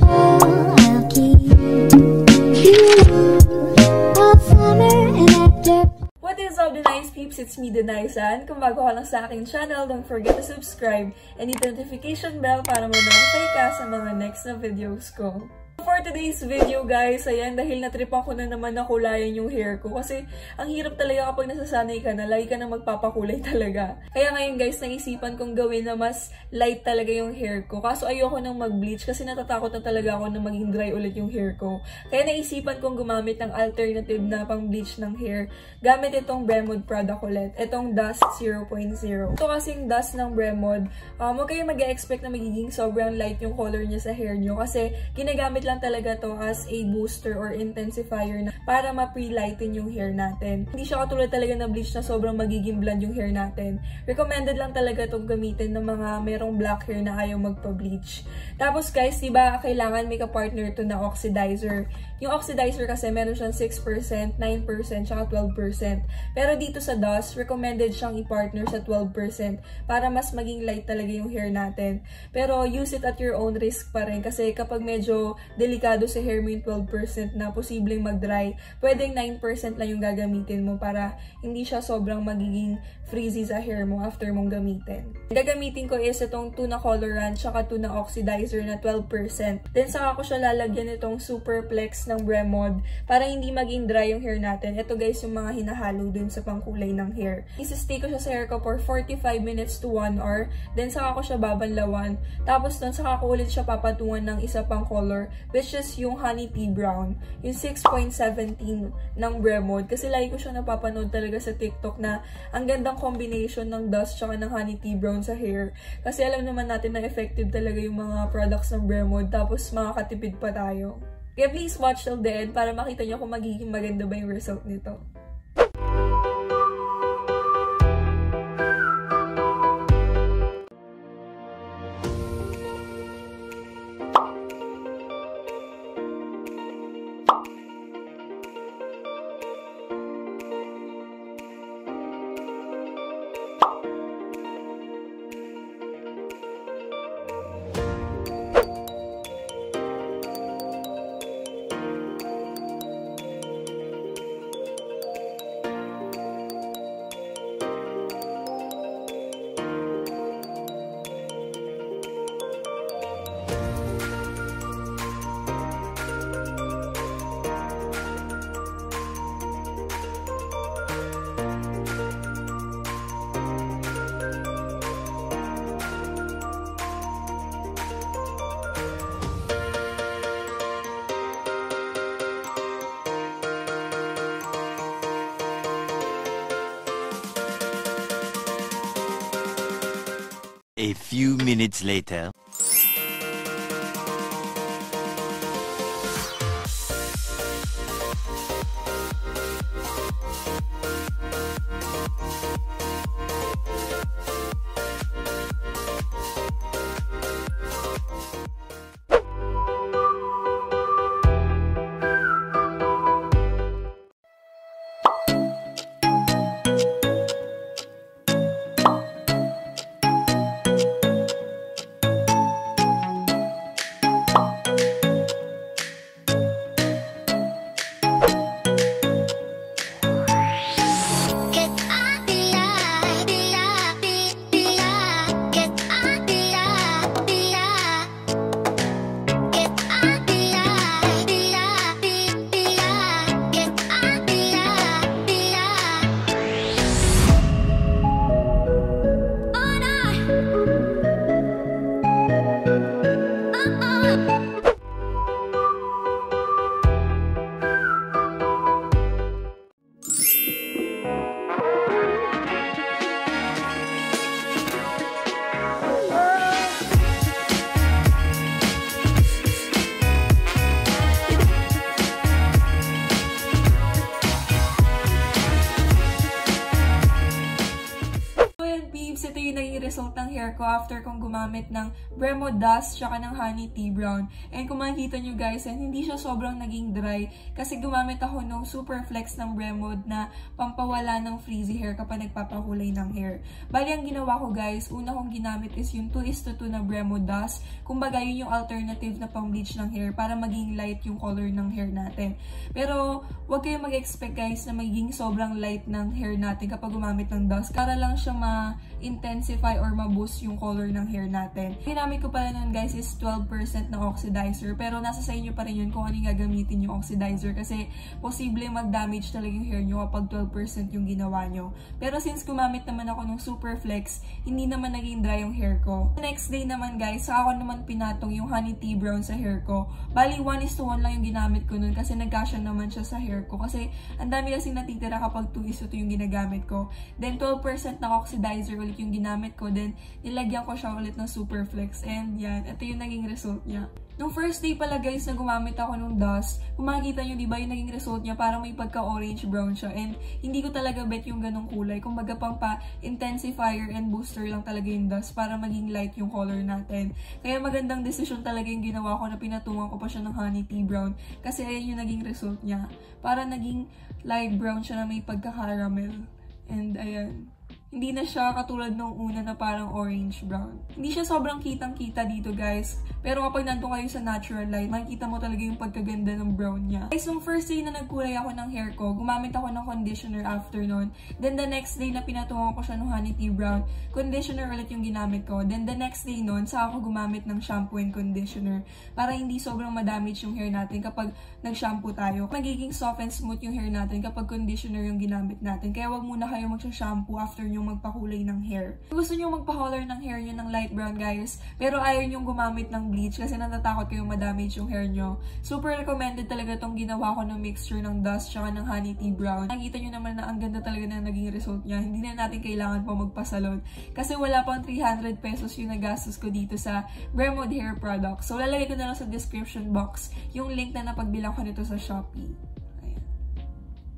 I'll keep you all summer and after. What is up, the nice peeps? It's me, Denaisan. Kung bago ka lang sa aking channel, don't forget to subscribe and hit the notification bell para ma-notify ka sa mga next na videos ko. For today's video guys, ayan, dahil natripan ko na naman na kulayan yung hair ko kasi ang hirap talaga kapag nasasanay ka na, lagi ka na magpapakulay talaga. Kaya ngayon guys, naisipan kong gawin na mas light talaga yung hair ko. Kaso ayoko nang mag-bleach kasi natatakot na talaga ako na maging dry ulit yung hair ko. Kaya naisipan kong gumamit ng alternative na pang-bleach ng hair. Gamit itong Bremod product ulit. Itong Dust 0.0. Ito kasing Dust ng Bremod, huwag kayo mag-expect na magiging sobrang light yung color niya sa hair nyo kasi ginagamit lang talaga to as a booster or intensifier na para ma-pre-lighten yung hair natin. Hindi siya katulad talaga na bleach na sobrang magiging blonde yung hair natin. Recommended lang talaga itong gamitin ng mga merong black hair na ayaw magpa-bleach. Tapos guys, diba kailangan may ka-partner to na oxidizer. Yung oxidizer kasi meron siyang 6%, 9%, tsaka 12%. Pero dito sa Dust, recommended siyang i-partner sa 12% para mas maging light talaga yung hair natin. Pero use it at your own risk pa rin kasi kapag medyo delikado sa hair mo yung 12% na posibleng mag-dry, pwedeng 9% lang yung gagamitin mo para hindi siya sobrang magiging frizzy sa hair mo after mong gamitin. Gagamitin ko is itong tuna coloran tsaka tuna oxidizer na 12%. Then saka ko siya lalagyan itong Superplex ng Bremod para hindi maging dry yung hair natin. Ito guys yung mga hinahalo dun sa pangkulay ng hair. Isistay ko siya sa hair ko for 45 minutes to 1 hour. Then saka ko siya babanlawan. Tapos dun saka ko ulit siya papatungan ng isa pang color, which is yung honey tea brown. Yung 6.17 ng Bremod. Kasi lagi ko siya napapanood talaga sa TikTok na ang gandang combination ng Dust tsaka ng honey tea brown sa hair. Kasi alam naman natin na effective talaga yung mga products ng Bremod. Tapos makakatipid pa tayo. Kaya please watch till the end para makita nyo kung magiging maganda ba yung result nito. A few minutes later. hair ko after kong gumamit ng Bremo Dust tsaka ng Honey Tea Brown. And kung makikita nyo guys, hindi siya sobrang naging dry kasi gumamit ako ng Super Flex ng Bremo na pampawala ng frizzy hair kapag nagpapakulay ng hair. Bali, ang ginawa ko guys, una kong ginamit is yung 2:2 na Bremo Dust. Kumbaga, yun yung alternative na pang-bleach ng hair para maging light yung color ng hair natin. Pero, huwag kayong mag-expect guys na magiging sobrang light ng hair natin kapag gumamit ng dust. Para lang siya ma-intensify or ma-boost yung color ng hair natin. Ginamit ko pala nun guys is 12% na oxidizer. Pero nasa sa inyo pa rin yun kung ano yung gagamitin yung oxidizer. Kasi posible mag-damage talaga yung hair nyo kapag 12% yung ginawa nyo. Pero since gumamit naman ako ng Super Flex, hindi naman naging dry yung hair ko. Next day naman guys, saka ako naman pinatong yung Honey Tea Brown sa hair ko. Bali 1:1 lang yung ginamit ko nun kasi nagkasya naman siya sa hair ko. Kasi ang dami kasing natitira kapag 2:2 yung ginagamit ko. Then 12% na oxidizer ulit yung ginamit ko. Then nilagyan ko siya ulit ng Super Flex. And yan, ito yung naging result niya. Nung first day pala guys na gumamit ako ng dust, kung makikita nyo diba yung naging result niya parang may pagka-orange brown siya. And hindi ko talaga bet yung ganong kulay. Kumbaga pang pa-intensifier and booster lang talaga yung dust para maging light yung color natin. Kaya magandang decision talaga yung ginawa ko na pinatungan ko pa siya ng Honey Tea Brown. Kasi ayan yung naging result niya. Para naging light brown siya na may pagka-caramel. And ayan. Hindi na siya katulad nung una na parang orange brown. Hindi siya sobrang kitang-kita dito guys. Pero kapag nandun kayo sa natural light, makikita mo talaga yung pagkaganda ng brown niya. Guys, nung first day na nagkulay ako ng hair ko, gumamit ako ng conditioner after nun. Then the next day na pinatungan ko siya ng Honey Tea Brown, conditioner ulit yung ginamit ko. Then the next day nun, saka ako gumamit ng shampoo and conditioner. Para hindi sobrang madamage yung hair natin kapag nag-shampoo tayo. Magiging soft and smooth yung hair natin kapag conditioner yung ginamit natin. Kaya wag muna kayo magsha-shampoo after nyo magpakulay ng hair. Kung gusto nyo magpa-color ng hair nyo ng light brown guys, pero ayaw nyo gumamit ng bleach kasi natatakot kayong madamage yung hair nyo, super recommended talaga tong ginawa ko ng mixture ng dust tsaka ng Honey Tea Brown. Nakita nyo naman na ang ganda talaga na naging result niya. Hindi na natin kailangan pa magpasalon kasi wala pang 300 pesos yung nagastos ko dito sa Bremo hair product. So lalagay ko na lang sa description box yung link na napagbilang ko nito sa Shopee.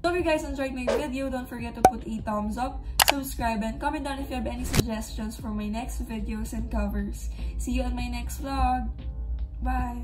So if you guys enjoyed my video, don't forget to put a thumbs up, subscribe, and comment down if you have any suggestions for my next videos and covers. See you on my next vlog. Bye!